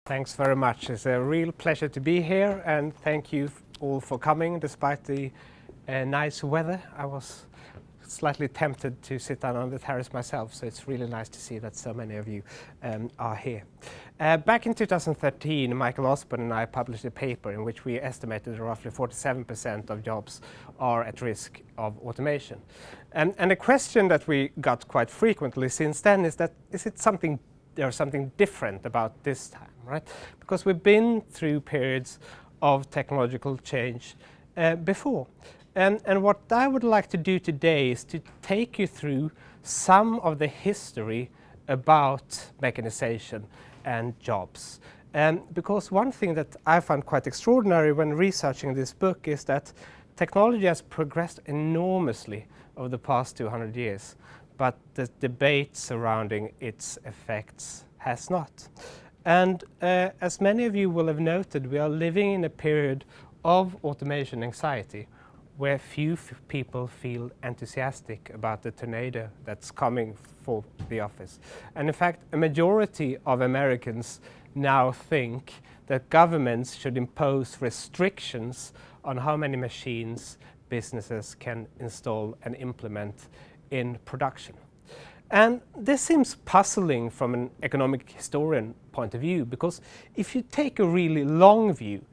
Thanks very much. It's a real pleasure to be here, and thank you all for coming despite the nice weather. I was slightly tempted to sit down on the terrace myself, so it's really nice to see that so many of you are here. Back in 2013, Michael Osborne and I published a paper in which we estimated roughly 47% of jobs are at risk of automation. And a question that we got quite frequently since then is it something there's something different about this time, right? Because we've been through periods of technological change before. And what I would like to do today is to take you through some of the history about mechanization and jobs. Because one thing that I found quite extraordinary when researching this book is that technology has progressed enormously over the past 200 years. But the debate surrounding its effects has not. And as many of you will have noted, we are living in a period of automation anxiety where few people feel enthusiastic about the tornado that's coming for the office. And in fact, a majority of Americans now think that governments should impose restrictions on how many machines businesses can install and implement in production. And this seems puzzling from an economic historian point of view, because if you take a really long view,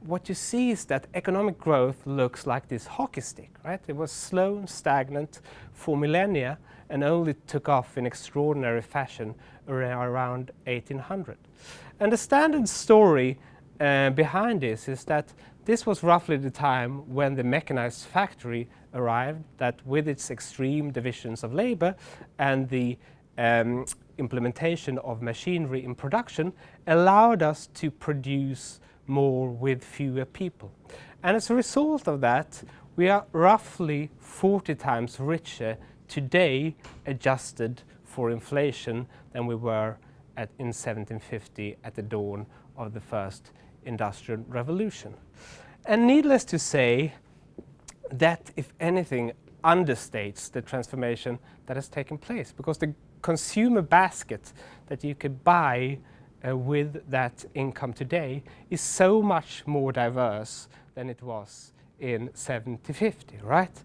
what you see is that economic growth looks like this hockey stick, right? It was slow and stagnant for millennia and only took off in extraordinary fashion around 1800. And the standard story behind this is that this was roughly the time when the mechanized factory arrived, that with its extreme divisions of labor and the implementation of machinery in production allowed us to produce more with fewer people. And as a result of that, we are roughly 40 times richer today, adjusted for inflation, than we were in 1750 at the dawn of the first industrial revolution. And needless to say, that, if anything, understates the transformation that has taken place, because the consumer basket that you could buy with that income today is so much more diverse than it was in 1750, right?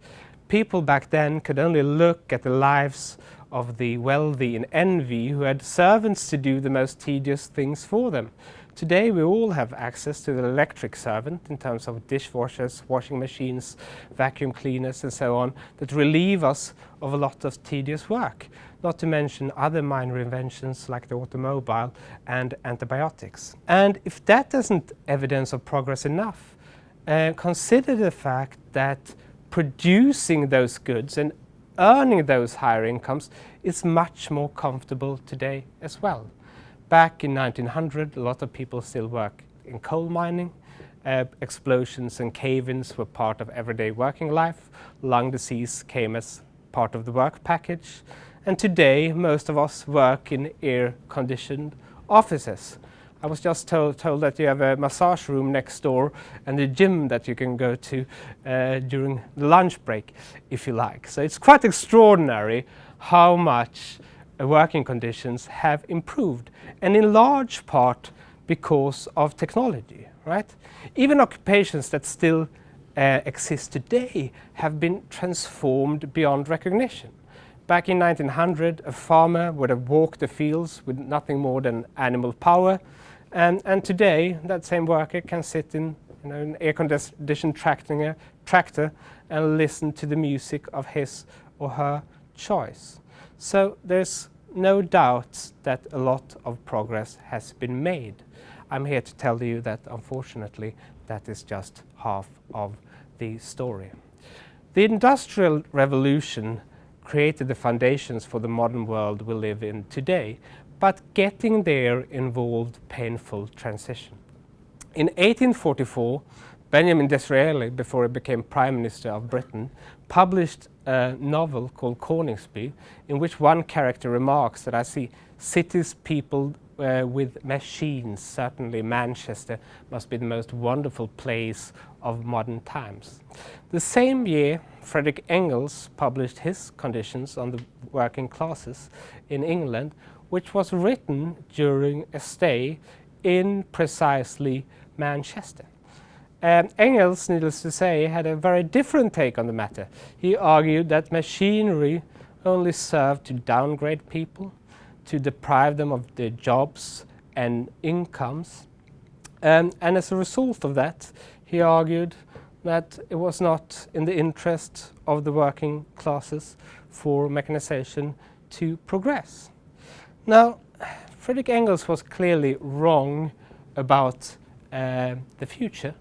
People back then could only look at the lives of the wealthy in envy who had servants to do the most tedious things for them. Today we all have access to the electric servant in terms of dishwashers, washing machines, vacuum cleaners and so on, that relieve us of a lot of tedious work, not to mention other minor inventions like the automobile and antibiotics. And if that isn't evidence of progress enough, consider the fact that producing those goods and earning those higher incomes is much more comfortable today as well. Back in 1900, a lot of people still work in coal mining. Explosions and cave-ins were part of everyday working life. Lung disease came as part of the work package. And today, most of us work in air-conditioned offices. I was just told that you have a massage room next door and a gym that you can go to during the lunch break, if you like. So it's quite extraordinary how much working conditions have improved, and in large part because of technology, right? Even occupations that still exist today have been transformed beyond recognition. Back in 1900, a farmer would have walked the fields with nothing more than animal power, and today that same worker can sit in an air-conditioned tractor and listen to the music of his or her choice. So there's no doubt that a lot of progress has been made. I'm here to tell you that, unfortunately, that is just half of the story. The Industrial Revolution created the foundations for the modern world we live in today, but getting there involved painful transition. In 1844, Benjamin Disraeli, before he became Prime Minister of Britain, published a novel called Coningsby, in which one character remarks that I see cities peopled with machines. Certainly Manchester must be the most wonderful place of modern times. The same year, Frederick Engels published his Conditions on the Working Classes in England, which was written during a stay in precisely Manchester. Engels, needless to say, had a very different take on the matter. He argued that machinery only served to downgrade people, to deprive them of their jobs and incomes. And as a result of that, he argued that it was not in the interest of the working classes for mechanization to progress. Now, Frederick Engels was clearly wrong about the future,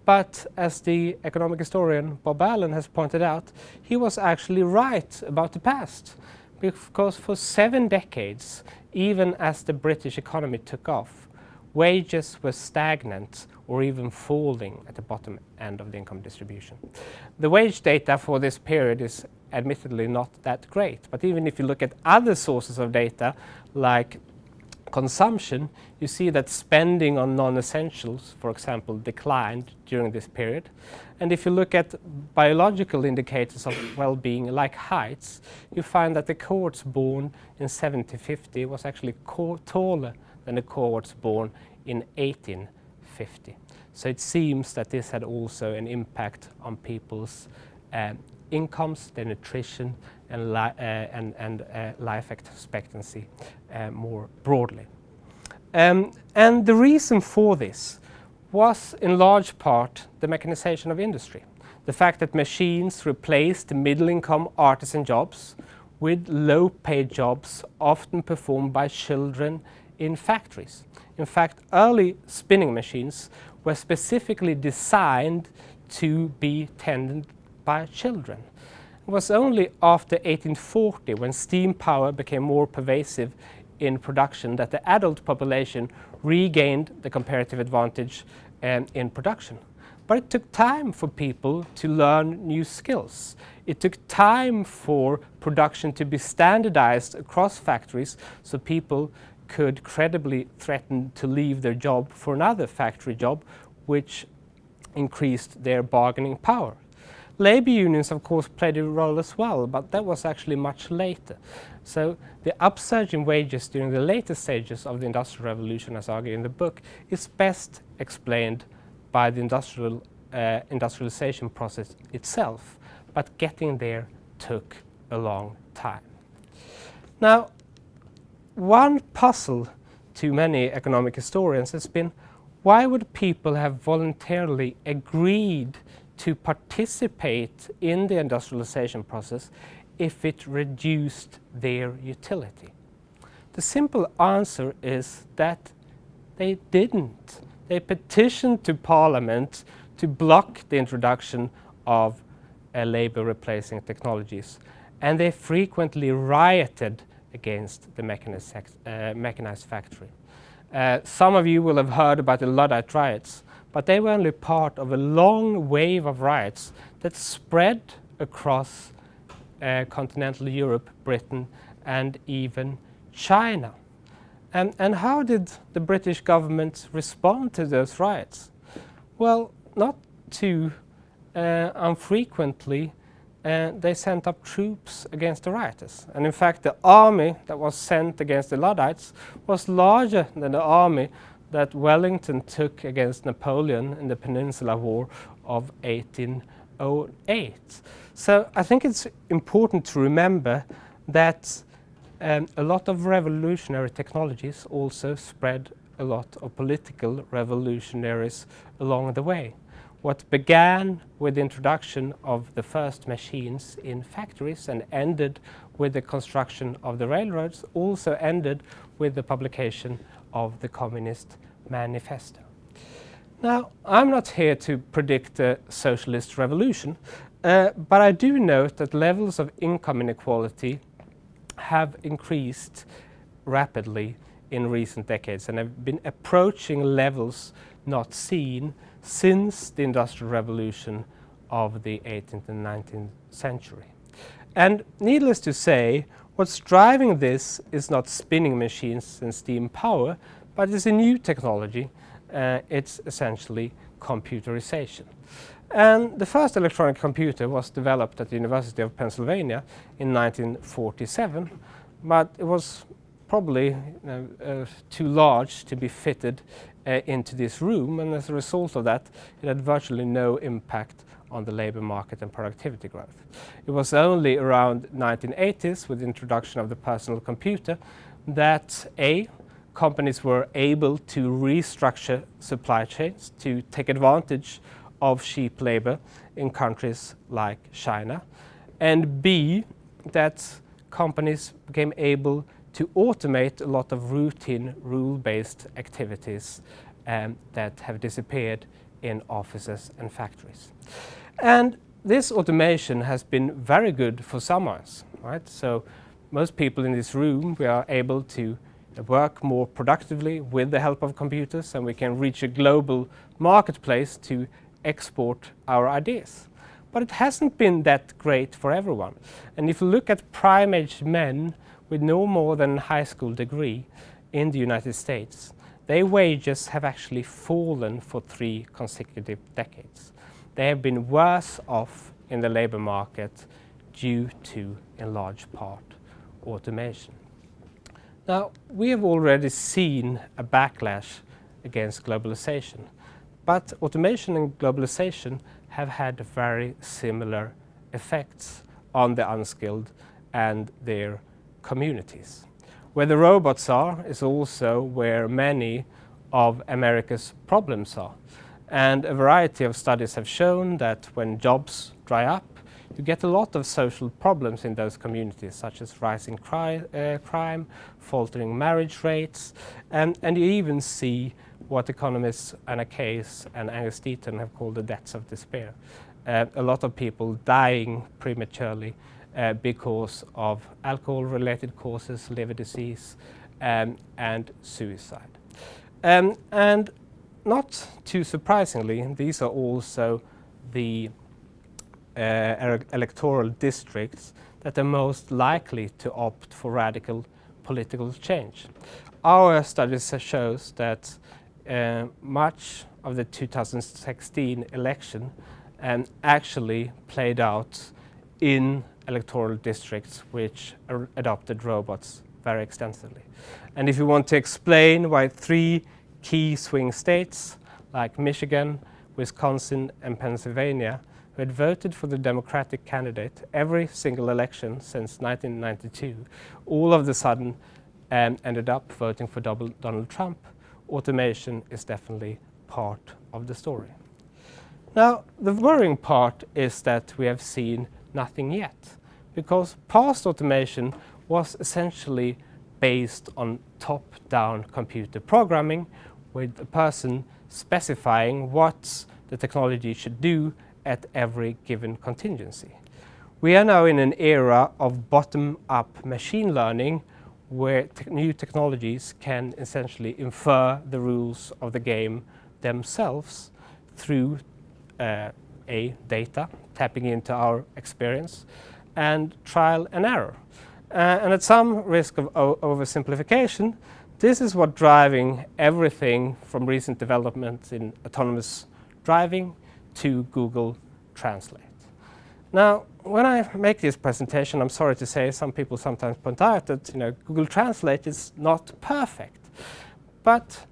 but as the economic historian Bob Allen has pointed out, he was actually right about the past, because for 7 decades, even as the British economy took off, wages were stagnant or even falling at the bottom end of the income distribution. The wage data for this period is admittedly not that great, but even if you look at other sources of data like consumption, you see that spending on non-essentials, for example, declined during this period. And if you look at biological indicators of well-being like heights, you find that the cohorts born in 1750 was actually taller than the cohorts born in 1850. So it seems that this had also an impact on people's incomes, their nutrition, and life expectancy more broadly. And the reason for this was in large part the mechanization of industry. The fact that machines replaced the middle-income artisan jobs with low-paid jobs often performed by children in factories. In fact, early spinning machines were specifically designed to be tended by children. It was only after 1840, when steam power became more pervasive in production, that the adult population regained the comparative advantage in production. But it took time for people to learn new skills. It took time for production to be standardized across factories so people could credibly threaten to leave their job for another factory job, which increased their bargaining power. Labor unions, of course, played a role as well, but that was actually much later. So the upsurge in wages during the later stages of the Industrial Revolution, as argued in the book, is best explained by the industrialization process itself, but getting there took a long time. Now, one puzzle to many economic historians has been, why would people have voluntarily agreed to participate in the industrialization process if it reduced their utility? The simple answer is that they didn't. They petitioned to Parliament to block the introduction of labor-replacing technologies, and they frequently rioted against the mechanized factory. Some of you will have heard about the Luddite riots, but they were only part of a long wave of riots that spread across continental Europe, Britain, and even China. And how did the British government respond to those riots? Well, not too unfrequently, they sent up troops against the rioters. And in fact, the army that was sent against the Luddites was larger than the army that Wellington took against Napoleon in the Peninsular War of 1808. So I think it's important to remember that a lot of revolutionary technologies also spread a lot of political revolutionaries along the way. What began with the introduction of the first machines in factories and ended with the construction of the railroads also ended with the publication of the Communist Manifesto. Now, I'm not here to predict a socialist revolution, but I do note that levels of income inequality have increased rapidly in recent decades and have been approaching levels not seen since the Industrial Revolution of the 18th and 19th century. And needless to say, What's driving this is not spinning machines and steam power, but it's a new technology. It's essentially computerization. And the first electronic computer was developed at the University of Pennsylvania in 1947, but it was probably too large to be fitted into this room, and as a result of that, it had virtually no impact on the labor market and productivity growth. It was only around 1980s, with the introduction of the personal computer, that companies were able to restructure supply chains to take advantage of cheap labor in countries like China, and B, that companies became able to automate a lot of routine, rule-based activities that have disappeared in offices and factories. And this automation has been very good for some of us, right? So most people in this room, we are able to work more productively with the help of computers, and we can reach a global marketplace to export our ideas. But it hasn't been that great for everyone. And if you look at prime-age men with no more than a high school degree in the United States, their wages have actually fallen for 3 consecutive decades. They have been worse off in the labor market due to, in large part, automation. Now, we have already seen a backlash against globalization, but automation and globalization have had very similar effects on the unskilled and their communities. Where the robots are is also where many of America's problems are. And a variety of studies have shown that when jobs dry up, you get a lot of social problems in those communities, such as rising crime, faltering marriage rates, and you even see what economists Anna Case and Angus Deaton have called the deaths of despair. A lot of people dying prematurely because of alcohol-related causes, liver disease, and suicide. And not too surprisingly, these are also the electoral districts that are most likely to opt for radical political change. Our studies shows that much of the 2016 election actually played out in electoral districts which adopted robots very extensively. And if you want to explain why 3 key swing states like Michigan, Wisconsin, and Pennsylvania, who had voted for the Democratic candidate every single election since 1992, all of a sudden ended up voting for Donald Trump, automation is definitely part of the story. Now, the worrying part is that we have seen nothing yet, because past automation was essentially based on top-down computer programming, with a person specifying what the technology should do at every given contingency. We are now in an era of bottom-up machine learning, where new technologies can essentially infer the rules of the game themselves through data, tapping into our experience, and trial and error. And at some risk of oversimplification, this is what driving everything from recent developments in autonomous driving to Google Translate. Now, when I make this presentation, I'm sorry to say, some people sometimes point out that Google Translate is not perfect. But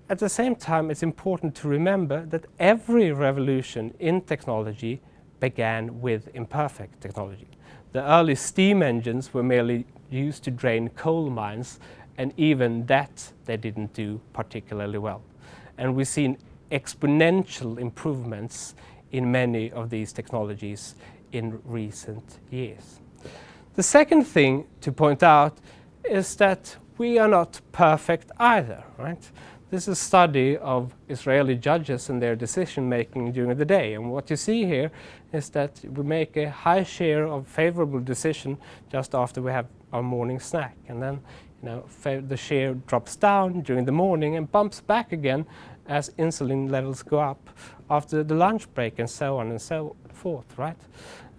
at the same time, it's important to remember that every revolution in technology began with imperfect technology. The early steam engines were merely used to drain coal mines, and even that they didn't do particularly well. And we've seen exponential improvements in many of these technologies in recent years. The second thing to point out is that we are not perfect either, right? This is a study of Israeli judges and their decision making during the day. And what you see here is that we make a high share of favorable decision just after we have our morning snack. And then the share drops down during the morning and bumps back again as insulin levels go up after the lunch break, and so on and so forth, right?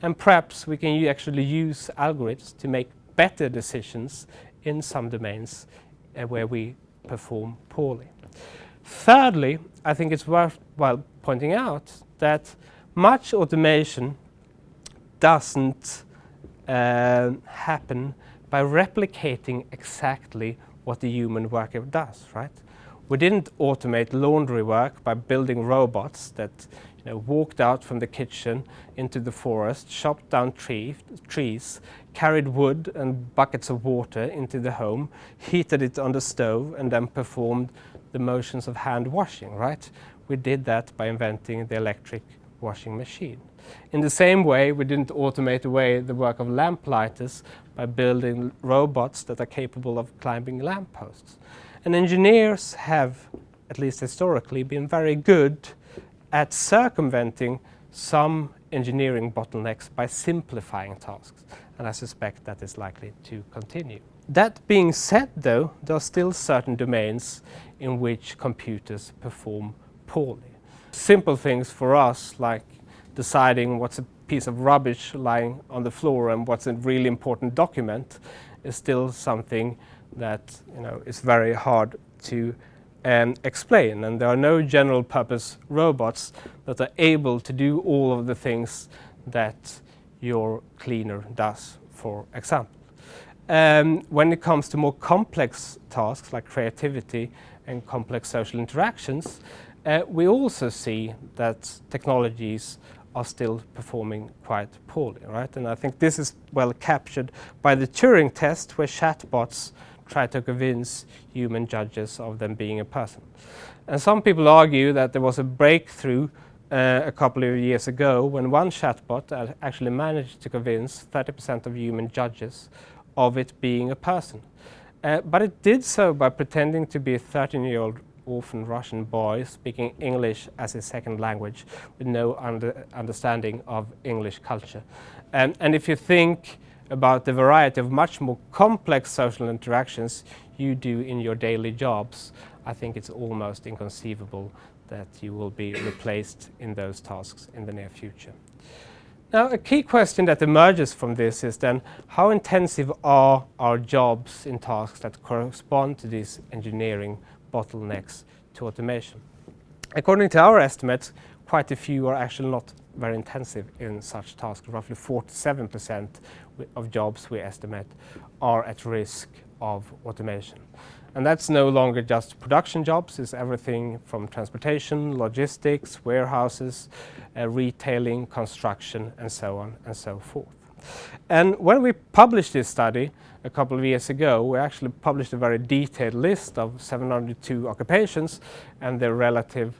And perhaps we can actually use algorithms to make better decisions in some domains where we perform poorly. Thirdly, I think it's worthwhile pointing out that much automation doesn't happen by replicating exactly what the human worker does, right? We didn't automate laundry work by building robots that walked out from the kitchen into the forest, chopped down trees, carried wood and buckets of water into the home, heated it on the stove, and then performed the motions of hand washing, right? We did that by inventing the electric washing machine. In the same way, we didn't automate away the work of lamplighters by building robots that are capable of climbing lampposts. And engineers have, at least historically, been very good at circumventing some engineering bottlenecks by simplifying tasks, and I suspect that is likely to continue. That being said, though, there are still certain domains in which computers perform poorly. Simple things for us, like deciding what's a piece of rubbish lying on the floor and what's a really important document, is still something that is very hard to explain, and there are no general purpose robots that are able to do all of the things that your cleaner does, for example. When it comes to more complex tasks like creativity and complex social interactions, we also see that technologies are still performing quite poorly, right? And I think this is well captured by the Turing test, where chatbots try to convince human judges of them being a person. And some people argue that there was a breakthrough a couple of years ago when one chatbot actually managed to convince 30% of human judges of it being a person. But it did so by pretending to be a 13-year-old orphan Russian boy speaking English as his second language with no understanding of English culture. And if you think about the variety of much more complex social interactions you do in your daily jobs, I think it's almost inconceivable that you will be replaced in those tasks in the near future. Now, a key question that emerges from this is then, how intensive are our jobs in tasks that correspond to these engineering bottlenecks to automation? According to our estimates, quite a few are actually not very intensive in such tasks. Roughly 47% of jobs we estimate are at risk of automation. And that's no longer just production jobs, it's everything from transportation, logistics, warehouses, retailing, construction, and so on and so forth. And when we published this study a couple of years ago, we actually published a very detailed list of 702 occupations and their relative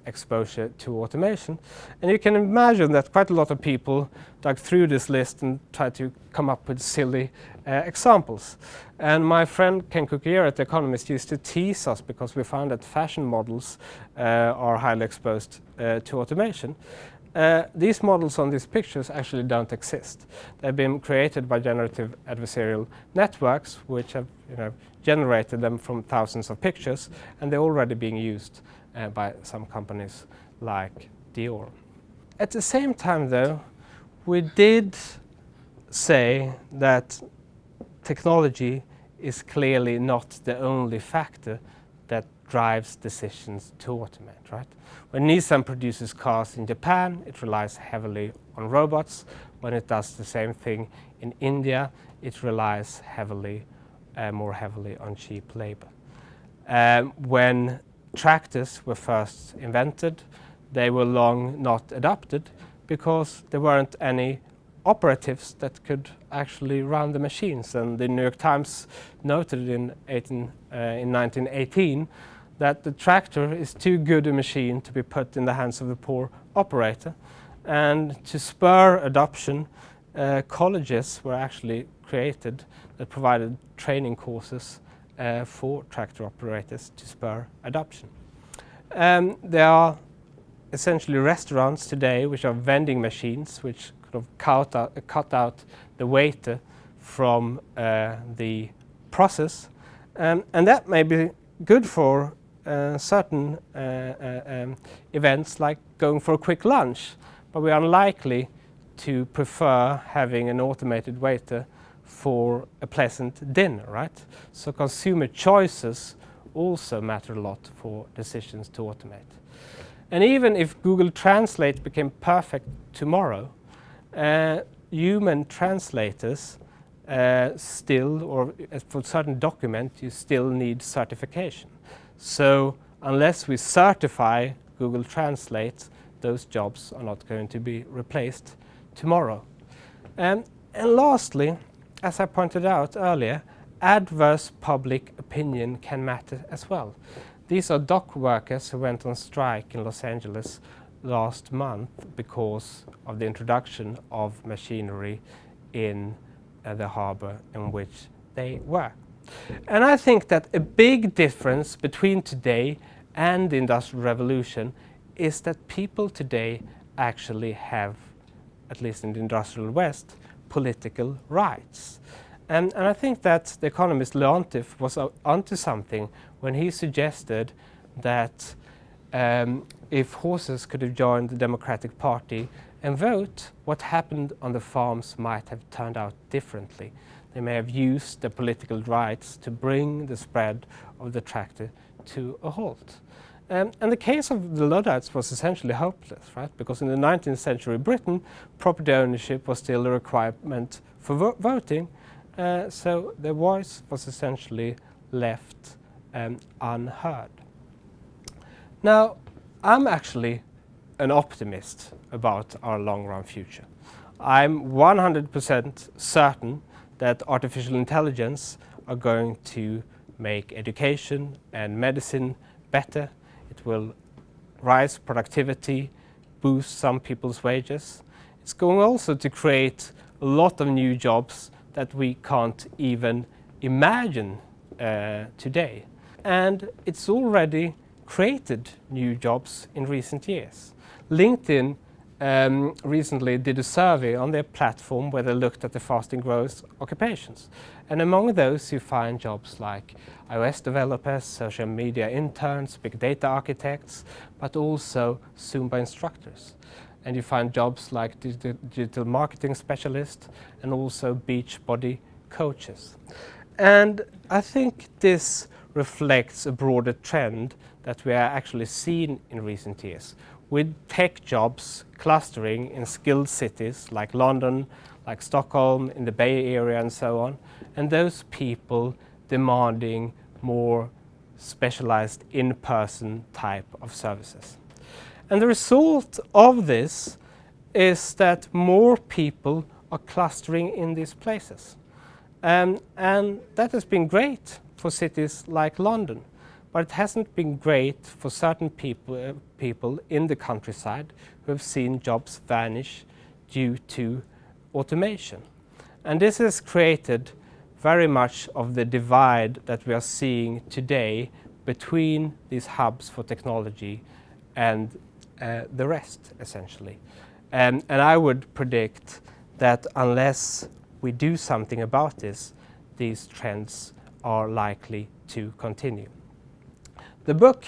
exposure to automation. And you can imagine that quite a lot of people dug through this list and tried to come up with silly examples. And my friend Ken Kukiera, The Economist, used to tease us because we found that fashion models are highly exposed to automation. These models on these pictures actually don't exist. They've been created by generative adversarial networks, which have generated them from thousands of pictures, and they're already being used by some companies like Dior. At the same time, though, we did say that technology is clearly not the only factor that drives decisions to automate, right? When Nissan produces cars in Japan, it relies heavily on robots. When it does the same thing in India, it relies more heavily on cheap labor. When tractors were first invented, they were long not adopted because there weren't any operatives that could actually run the machines. And the New York Times noted in 1918 that the tractor is too good a machine to be put in the hands of the poor operator. And to spur adoption, colleges were actually created that provided training courses for tractor operators to spur adoption. There are essentially restaurants today which are vending machines which kind of cut out the waiter from the process, and that may be good for certain events like going for a quick lunch, but we are unlikely to prefer having an automated waiter for a pleasant dinner, right? So consumer choices also matter a lot for decisions to automate. And even if Google Translate became perfect tomorrow, human translators still, or for certain documents, you still need certification. So unless we certify Google Translate, those jobs are not going to be replaced tomorrow. And lastly, as I pointed out earlier, adverse public opinion can matter as well. These are dock workers who went on strike in Los Angeles last month because of the introduction of machinery in the harbor in which they work. And I think that a big difference between today and the Industrial Revolution is that people today actually have, at least in the Industrial West, political rights. And I think that the economist Leontief was onto something when he suggested that if horses could have joined the Democratic Party and vote, what happened on the farms might have turned out differently. They may have used their political rights to bring the spread of the tractor to a halt. And the case of the Luddites was essentially hopeless, right? Because in the 19th century Britain, property ownership was still a requirement for voting, so their voice was essentially left unheard. Now, I'm actually an optimist about our long-run future. I'm 100% certain that artificial intelligence are going to make education and medicine better. It will rise productivity, boost some people's wages. It's going also to create a lot of new jobs that we can't even imagine today. And it's already created new jobs in recent years. LinkedIn recently did a survey on their platform where they looked at the fastest growing occupations. And among those you find jobs like iOS developers, social media interns, big data architects, but also Zumba instructors. And you find jobs like digital marketing specialists and also beach body coaches. And I think this reflects a broader trend that we are actually seeing in recent years, with tech jobs clustering in skilled cities like London, like Stockholm, in the Bay Area and so on, and those people demanding more specialized in-person type of services. And the result of this is that more people are clustering in these places. And that has been great for cities like London, but it hasn't been great for certain people in the countryside who have seen jobs vanish due to automation. And this has created very much of the divide that we are seeing today between these hubs for technology and the rest, essentially. And I would predict that unless we do something about this, these trends are likely to continue. The book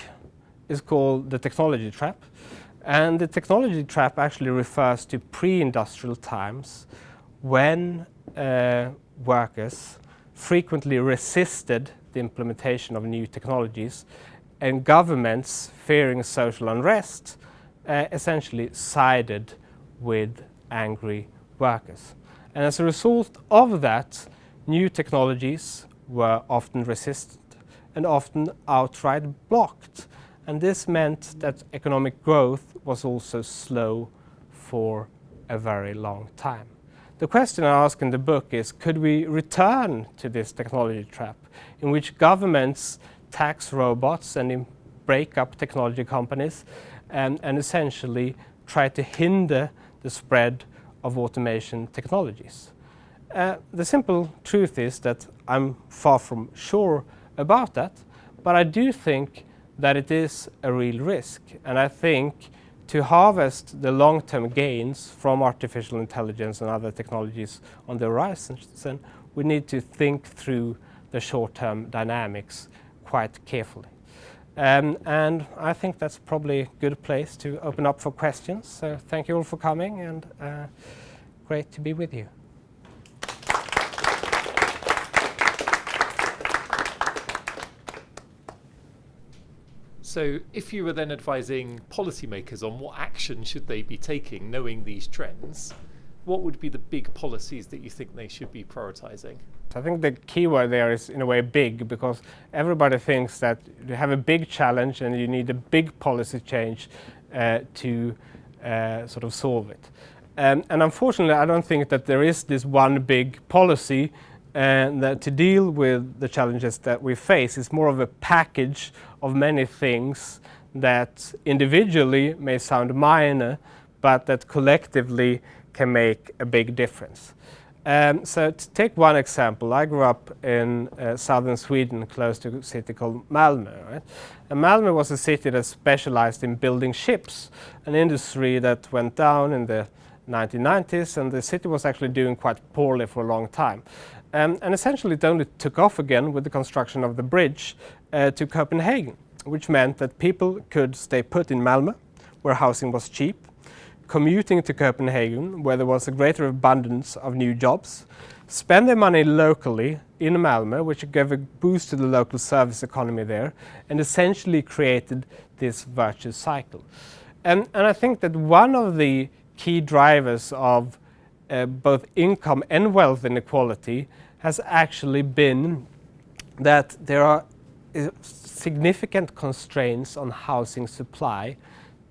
is called The Technology Trap, and the technology trap actually refers to pre-industrial times when workers frequently resisted the implementation of new technologies, and governments, fearing social unrest, essentially sided with angry workers. And as a result of that, new technologies were often resisted and often outright blocked. And this meant that economic growth was also slow for a very long time. The question I ask in the book is, could we return to this technology trap in which governments tax robots and break up technology companies and essentially try to hinder the spread of automation technologies? The simple truth is that I'm far from sure about that, but I do think that it is a real risk. And I think to harvest the long-term gains from artificial intelligence and other technologies on the horizon, we need to think through the short-term dynamics quite carefully. And I think that's probably a good place to open up for questions. So thank you all for coming, and great to be with you. So if you were then advising policymakers on what action should they be taking, knowing these trends, what would be the big policies that you think they should be prioritising? I think the key word there is, in a way, big, because everybody thinks that you have a big challenge and you need a big policy change to sort of solve it. And unfortunately, I don't think that there is this one big policy that to deal with the challenges that we face. It's more of a package of many things that individually may sound minor, but that collectively can make a big difference. So to take one example, I grew up in southern Sweden, close to a city called Malmö. Right? And Malmö was a city that specialized in building ships, an industry that went down in the 1990s, and the city was actually doing quite poorly for a long time. And essentially it only took off again with the construction of the bridge to Copenhagen, which meant that people could stay put in Malmö, where housing was cheap, commuting to Copenhagen, where there was a greater abundance of new jobs, spend their money locally in Malmö, which gave a boost to the local service economy there, and essentially created this virtuous cycle. And I think that one of the key drivers of both income and wealth inequality has actually been that there are significant constraints on housing supply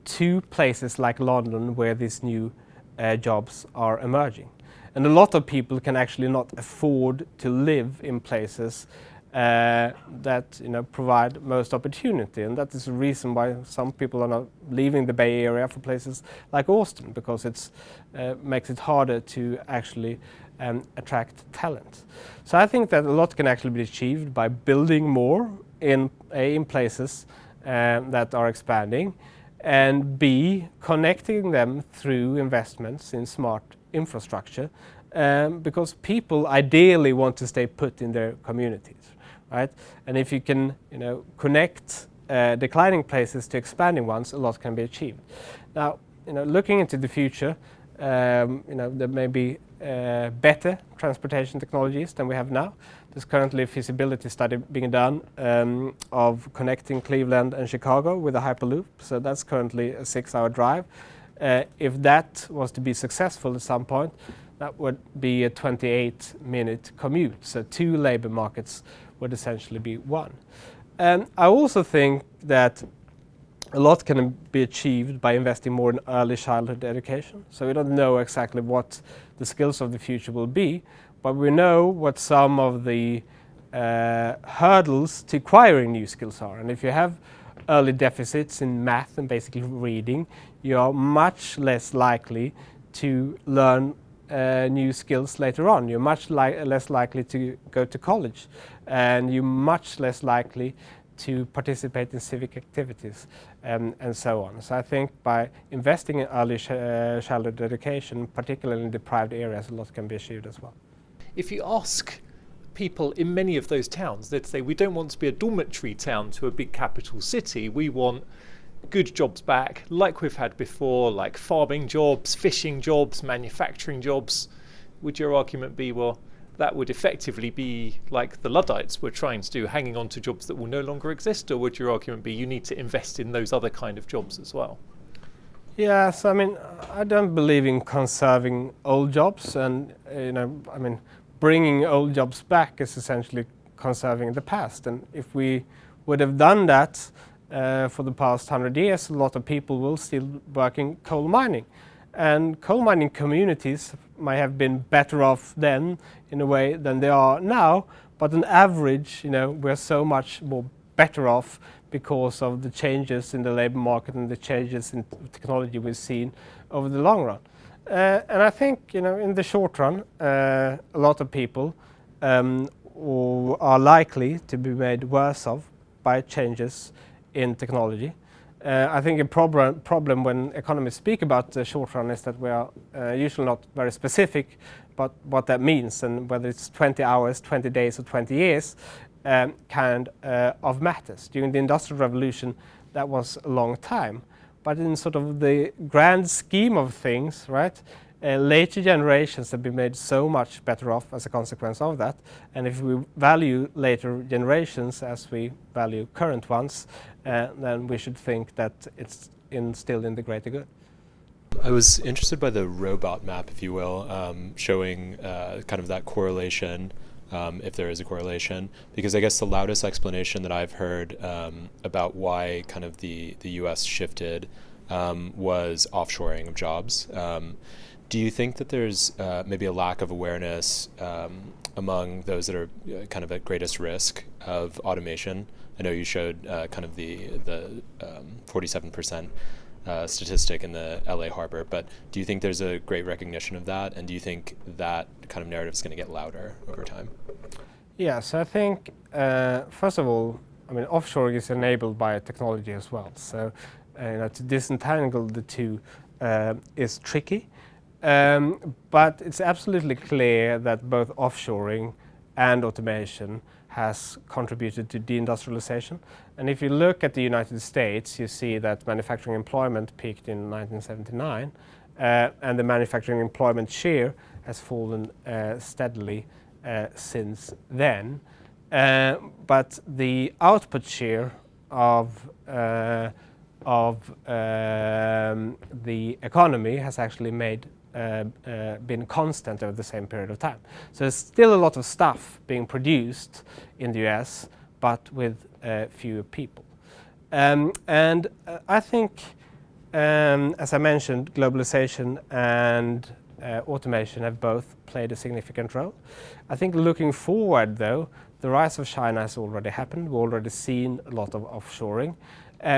to places like London, where these new jobs are emerging. And a lot of people can actually not afford to live in places that provide most opportunity, and that is the reason why some people are not leaving the Bay Area for places like Austin, because it makes it harder to actually attract talent. So I think that a lot can actually be achieved by building more in places that are expanding, and B, connecting them through investments in smart infrastructure, because people ideally want to stay put in their communities. Right? And if you can connect declining places to expanding ones, a lot can be achieved. Now, looking into the future, there may be better transportation technologies than we have now. There's currently a feasibility study being done of connecting Cleveland and Chicago with a Hyperloop. So that's currently a 6-hour drive. If that was to be successful at some point, that would be a 28-minute commute. So 2 labor markets would essentially be one. And I also think that a lot can be achieved by investing more in early childhood education. So we don't know exactly what the skills of the future will be, but we know what some of the hurdles to acquiring new skills are. And if you have early deficits in math and basically reading, you are much less likely to learn new skills later on. You're much less likely to go to college, and you're much less likely to participate in civic activities and so on. So I think by investing in early childhood education, particularly in deprived areas, a lot can be achieved as well. If you ask people in many of those towns, they'd say, we don't want to be a dormitory town to a big capital city. We want good jobs back, like we've had before, like farming jobs, fishing jobs, manufacturing jobs. Would your argument be, well, that would effectively be like the Luddites were trying to do, hanging on to jobs that will no longer exist? Or would your argument be you need to invest in those other kind of jobs as well? Yes, I mean, I don't believe in conserving old jobs, and bringing old jobs back is essentially conserving the past. And if we would have done that for the past 100 years, a lot of people will still work in coal mining. And coal mining communities might have been better off then in a way than they are now, but on average, we're so much more better off because of the changes in the labor market and the changes in technology we've seen over the long run. And I think, in the short run, a lot of people are likely to be made worse off by changes in technology. I think a problem when economists speak about the short run is that we are usually not very specific about what that means, and whether it's 20 hours, 20 days, or 20 years kind of matters. During the Industrial Revolution, that was a long time. But in sort of the grand scheme of things, right, later generations have been made so much better off as a consequence of that. And if we value later generations as we value current ones, then we should think that it's still in the greater good. I was interested by the robot map, if you will, showing kind of that correlation, if there is a correlation, because I guess the loudest explanation that I've heard about why kind of the US shifted was offshoring of jobs. Do you think that there's maybe a lack of awareness among those that are kind of at greatest risk of automation? I know you showed kind of the 47% statistic in the LA harbor, but do you think there's a great recognition of that, and do you think that kind of narrative is going to get louder over time? Yes, I think first of all, I mean, offshoring is enabled by technology as well. So to disentangle the two is tricky, but it's absolutely clear that both offshoring and automation has contributed to deindustrialization. And if you look at the United States, you see that manufacturing employment peaked in 1979, and the manufacturing employment share has fallen steadily since then. But the output share of the economy has actually been constant over the same period of time. So there's still a lot of stuff being produced in the US, but with fewer people. And I think, as I mentioned, globalization and automation have both played a significant role. I think looking forward, though, the rise of China has already happened. We've already seen a lot of offshoring.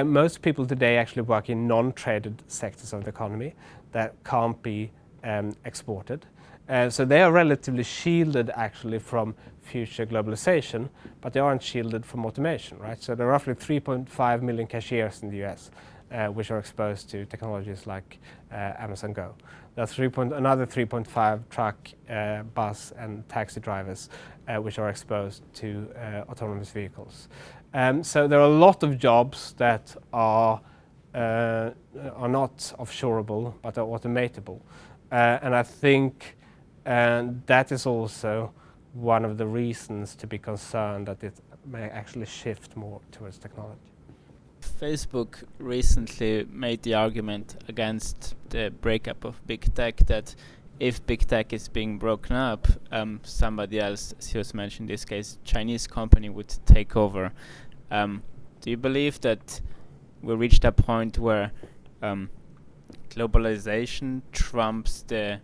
Most people today actually work in non-traded sectors of the economy that can't be exported. So they are relatively shielded actually from future globalization, but they aren't shielded from automation, right? So there are roughly 3.5 million cashiers in the US which are exposed to technologies like Amazon Go. There's another 3.5 truck, bus and taxi drivers which are exposed to autonomous vehicles. So there are a lot of jobs that are not offshoreable but are automatable. And I think that is also one of the reasons to be concerned that it may actually shift more towards technology. Facebook recently made the argument against the breakup of big tech that if big tech is being broken up, somebody else, as you mentioned in this case, Chinese company would take over. Do you believe that we reached a point where globalization trumps the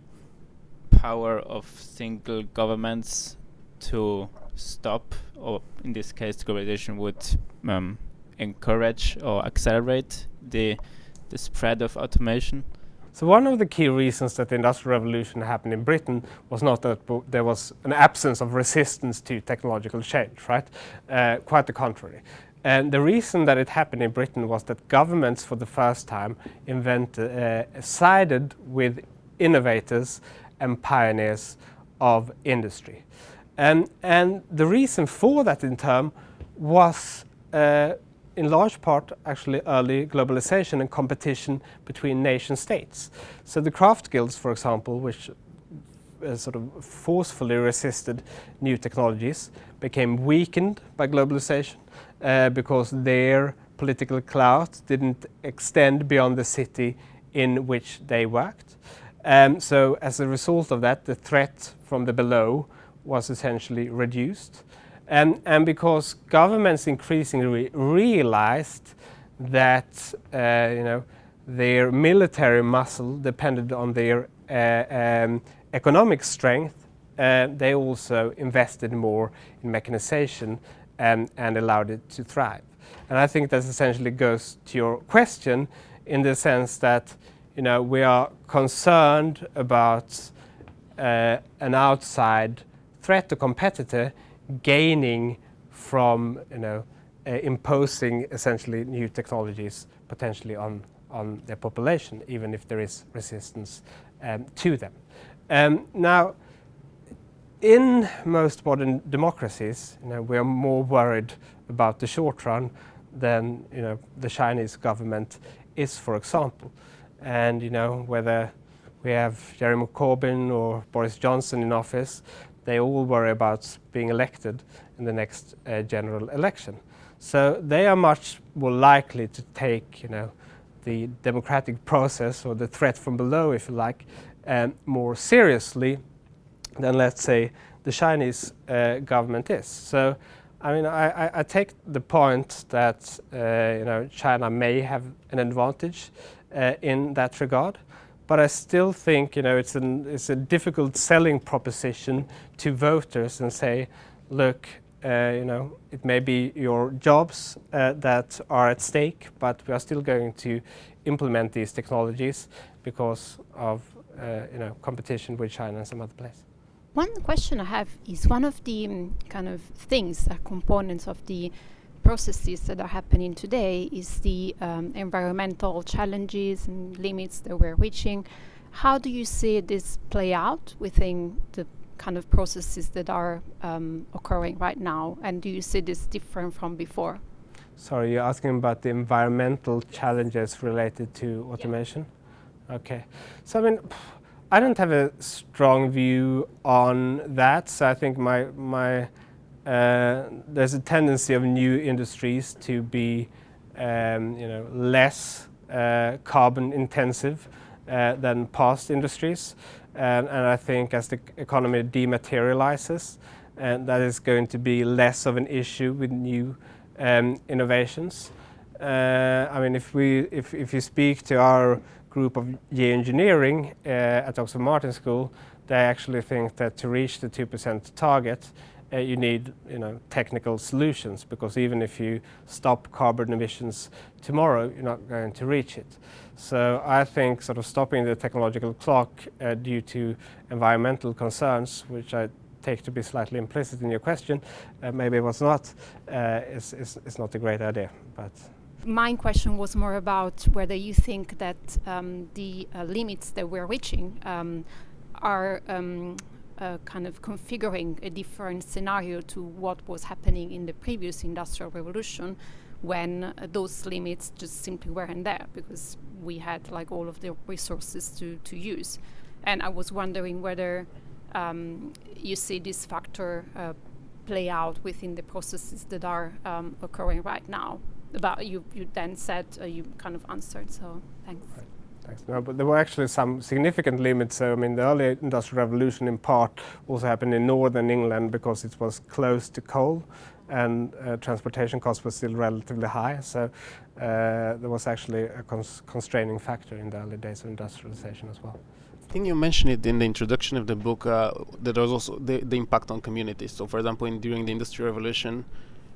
power of single governments to stop, or in this case globalization would encourage or accelerate the spread of automation? So one of the key reasons that the Industrial Revolution happened in Britain was not that there was an absence of resistance to technological change, right? Quite the contrary. And the reason that it happened in Britain was that governments for the first time sided with innovators and pioneers of industry. And the reason for that in turn was in large part actually early globalization and competition between nation states. So the craft guilds, for example, which sort of forcefully resisted new technologies, became weakened by globalization because their political clout didn't extend beyond the city in which they worked. So as a result of that, the threat from the below was essentially reduced. And because governments increasingly realized that their military muscle depended on their economic strength, they also invested more in mechanization and allowed it to thrive. And I think that essentially goes to your question in the sense that we are concerned about an outside threat or competitor gaining from imposing essentially new technologies potentially on their population, even if there is resistance to them. Now, in most modern democracies, we are more worried about the short run than the Chinese government is, for example. And whether we have Jeremy Corbyn or Boris Johnson in office, they all worry about being elected in the next general election. So they are much more likely to take, the democratic process or the threat from below, if you like, more seriously than, let's say, the Chinese government is. So, I mean, I take the point that China may have an advantage in that regard, but I still think it's a difficult selling proposition to voters and say, look, it may be your jobs that are at stake, but we are still going to implement these technologies because of competition with China and some other places. One question I have is one of the kind of things, components of the processes that are happening today is the environmental challenges and limits that we're reaching. How do you see this play out within the kind of processes that are occurring right now? And do you see this different from before? Sorry, you're asking about the environmental challenges related to automation? Yeah. Okay. So, I mean, I don't have a strong view on that. So I think there's a tendency of new industries to be, less carbon intensive than past industries. And I think as the economy dematerializes, that is going to be less of an issue with new innovations. I mean, if you speak to our group of geoengineering at Oxford Martin School, they actually think that to reach the 2% target, you need technical solutions, because even if you stop carbon emissions tomorrow, you're not going to reach it. So I think sort of stopping the technological clock due to environmental concerns, which I take to be slightly implicit in your question, maybe it was not, is not a great idea. But my question was more about whether you think that the limits that we're reaching are kind of configuring a different scenario to what was happening in the previous industrial revolution, when those limits just simply weren't there because we had like all of the resources to use. And I was wondering whether you see this factor play out within the processes that are occurring right now. But you then said you kind of answered, so thanks. Right. Thanks. No, but there were actually some significant limits. So I mean, the early industrial revolution in part also happened in northern England because it was close to coal, and transportation costs were still relatively high. So there was actually a constraining factor in the early days of industrialization as well. I think you mentioned it in the introduction of the book, that there was also the impact on communities. So for example, during the Industrial Revolution,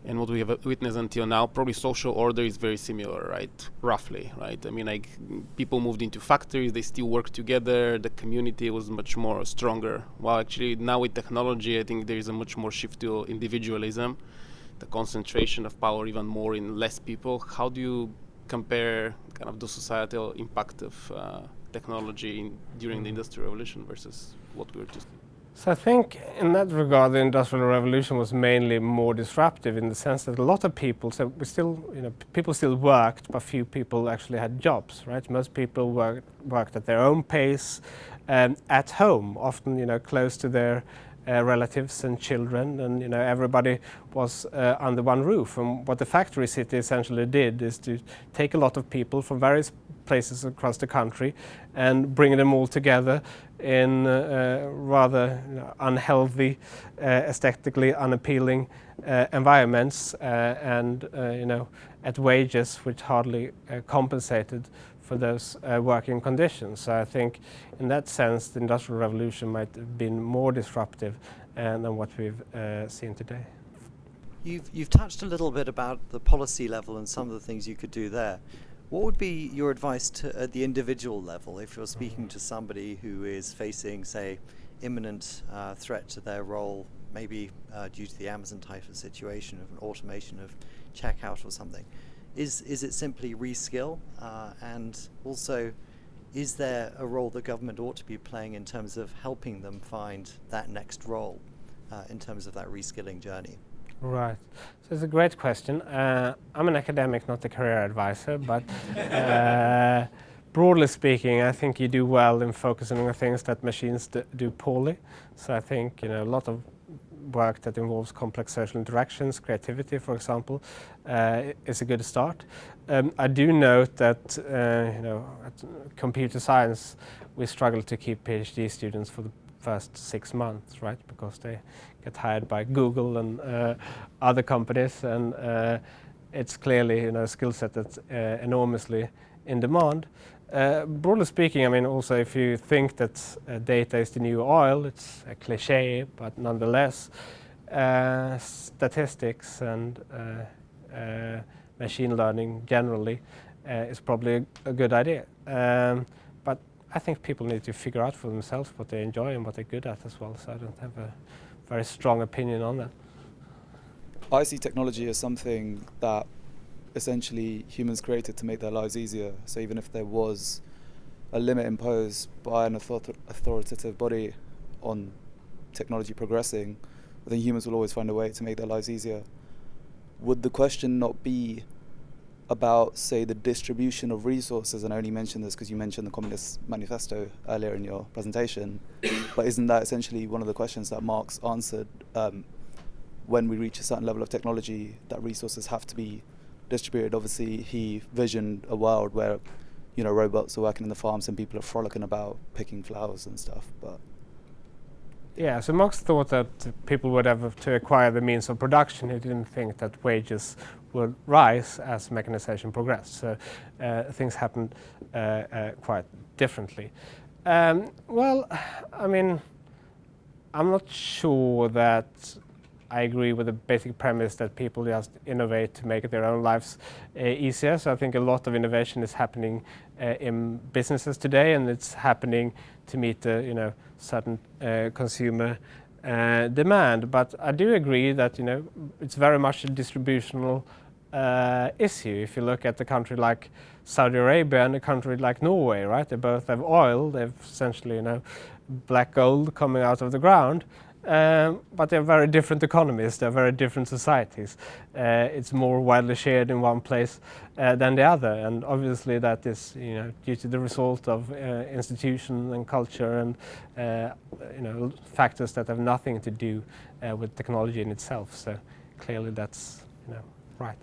and what we have witnessed until now, probably social order is very similar, right? Roughly, right? I mean, like, people moved into factories, they still work together, the community was much more stronger. While actually now with technology, I think there is a much more shift to individualism, the concentration of power even more in less people. How do you compare kind of the societal impact of technology during the Industrial Revolution versus what we were just doing? So I think in that regard, the Industrial Revolution was mainly more disruptive in the sense that a lot of people, so we still, people still worked, but few people actually had jobs, right? Most people worked at their own pace, at home, often, close to their relatives and children, and everybody was under one roof. And what the factory city essentially did is to take a lot of people from various places across the country and bring them all together in rather unhealthy, aesthetically unappealing environments, and at wages which hardly compensated for those working conditions. So I think in that sense the Industrial Revolution might have been more disruptive than what we've seen today. You've touched a little bit about the policy level and some of the things you could do there. What would be your advice at the individual level if you're speaking to somebody who is facing, say, imminent threat to their role, maybe due to the Amazon type of situation of an automation of checkout or something? Is it simply reskill? And also, is there a role the government ought to be playing in terms of helping them find that next role in terms of that reskilling journey? Right. So it's a great question. I'm an academic, not a career advisor, but broadly speaking, I think you do well in focusing on things that machines do poorly. So I think a lot of work that involves complex social interactions, creativity, for example, is a good start. I do note that at computer science we struggle to keep PhD students for the first 6 months, right? Because they get hired by Google and other companies, and it's clearly a skill set that's enormously in demand. Broadly speaking, I mean, also if you think that data is the new oil, it's a cliche, but nonetheless, statistics and machine learning generally is probably a good idea. But I think people need to figure out for themselves what they enjoy and what they're good at as well, so I don't have a very strong opinion on that. I see technology as something that essentially humans created to make their lives easier. So even if there was a limit imposed by an authoritative body on technology progressing, I think humans will always find a way to make their lives easier. Would the question not be about, say, the distribution of resources? And I only mention this because you mentioned the Communist Manifesto earlier in your presentation, but isn't that essentially one of the questions that Marx answered? When we reach a certain level of technology, that resources have to be distributed. Obviously, he visioned a world where, robots are working in the farms and people are frolicking about picking flowers and stuff. But yeah, so Marx thought that people would have to acquire the means of production. He didn't think that wages would rise as mechanization progressed. So things happened quite differently. Well, I mean, I'm not sure that I agree with the basic premise that people just innovate to make their own lives easier. So I think a lot of innovation is happening in businesses today, and it's happening to meet the certain consumer demand. But I do agree that it's very much a distributional issue. If you look at a country like Saudi Arabia and a country like Norway, right? They both have oil. They've essentially black gold coming out of the ground. But they're very different economies, they're very different societies. It's more widely shared in one place than the other, and obviously that is due to the result of institution and culture and factors that have nothing to do with technology in itself. So clearly that's right.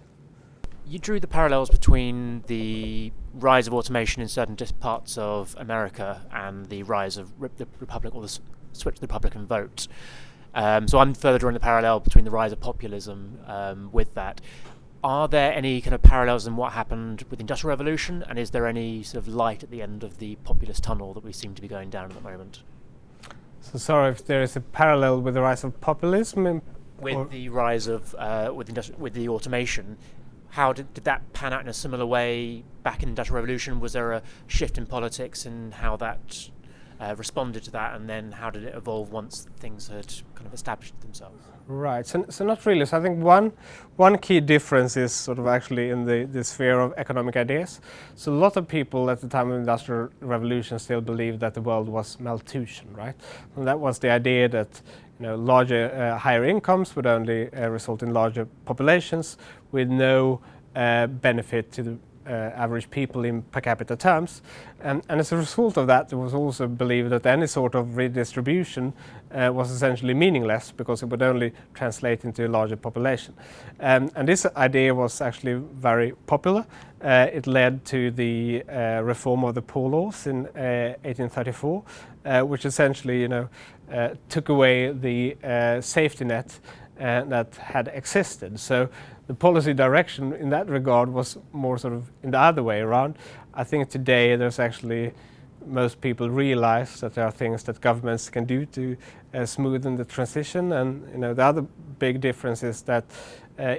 You drew the parallels between the rise of automation in certain parts of America and the rise of the Republic, or the switch to the Republican vote. So I'm further drawing the parallel between the rise of populism with that. Are there any kind of parallels in what happened with the Industrial Revolution, and is there any sort of light at the end of the populist tunnel that we seem to be going down at the moment? So sorry, if there is a parallel with the rise of populism? With the rise of with the automation, how did that pan out in a similar way back in the Industrial Revolution? Was there a shift in politics and how that responded to that, and then how did it evolve once things had kind of established themselves? Right, so not really. So I think one key difference is sort of actually in the sphere of economic ideas. So a lot of people at the time of the Industrial Revolution still believed that the world was Malthusian, right? And that was the idea that larger, higher incomes would only result in larger populations with no benefit to the average people in per capita terms, and as a result of that, it was also believed that any sort of redistribution was essentially meaningless because it would only translate into a larger population. And this idea was actually very popular. It led to the reform of the poor laws in 1834, which essentially took away the safety net that had existed. So the policy direction in that regard was more sort of in the other way around. I think today there's actually, most people realize that there are things that governments can do to smoothen the transition, and the other big difference is that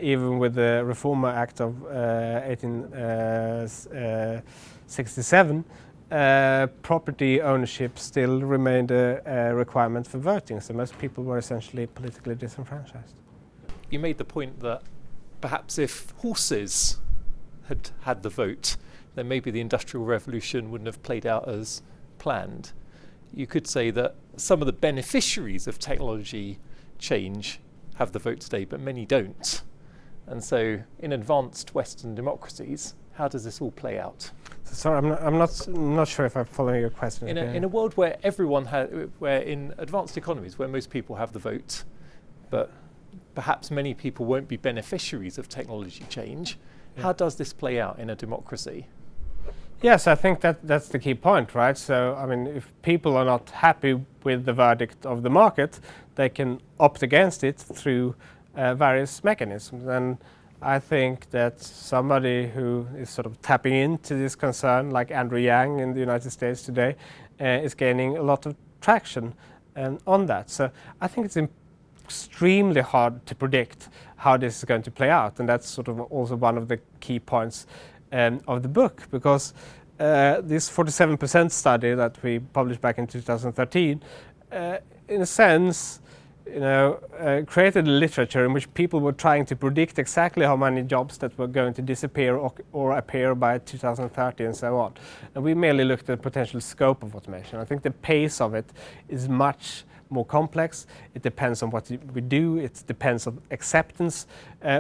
even with the Reform Act of 1867, property ownership still remained a requirement for voting, so most people were essentially politically disenfranchised. You made the point that perhaps if horses had had the vote, then maybe the Industrial Revolution wouldn't have played out as planned. You could say that some of the beneficiaries of technology change have the vote today, but many don't. And so in advanced Western democracies, how does this all play out? Sorry, I'm not sure if I'm following your question. In a world where everyone where in advanced economies where most people have the vote, but perhaps many people won't be beneficiaries of technology change, how does this play out in a democracy? Yes, I think that's the key point, right? So, I mean, if people are not happy with the verdict of the market, they can opt against it through various mechanisms. And I think that somebody who is sort of tapping into this concern, like Andrew Yang in the United States today, is gaining a lot of traction on that. So I think it's extremely hard to predict how this is going to play out, and that's sort of also one of the key points of the book, because this 47% study that we published back in 2013, in a sense, created a literature in which people were trying to predict exactly how many jobs that were going to disappear or appear by 2030 and so on. And we merely looked at the potential scope of automation. I think the pace of it is much more complex. It depends on what we do. It depends on acceptance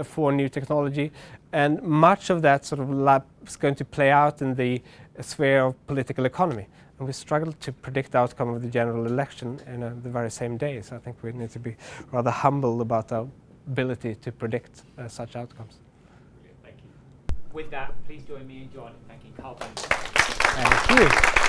for new technology. And much of that sort of lab is going to play out in the sphere of political economy. And we struggle to predict the outcome of the general election in the very same day. So I think we need to be rather humble about our ability to predict such outcomes. Brilliant, thank you. With that, please join me in thanking Carl Benedikt. Thank you.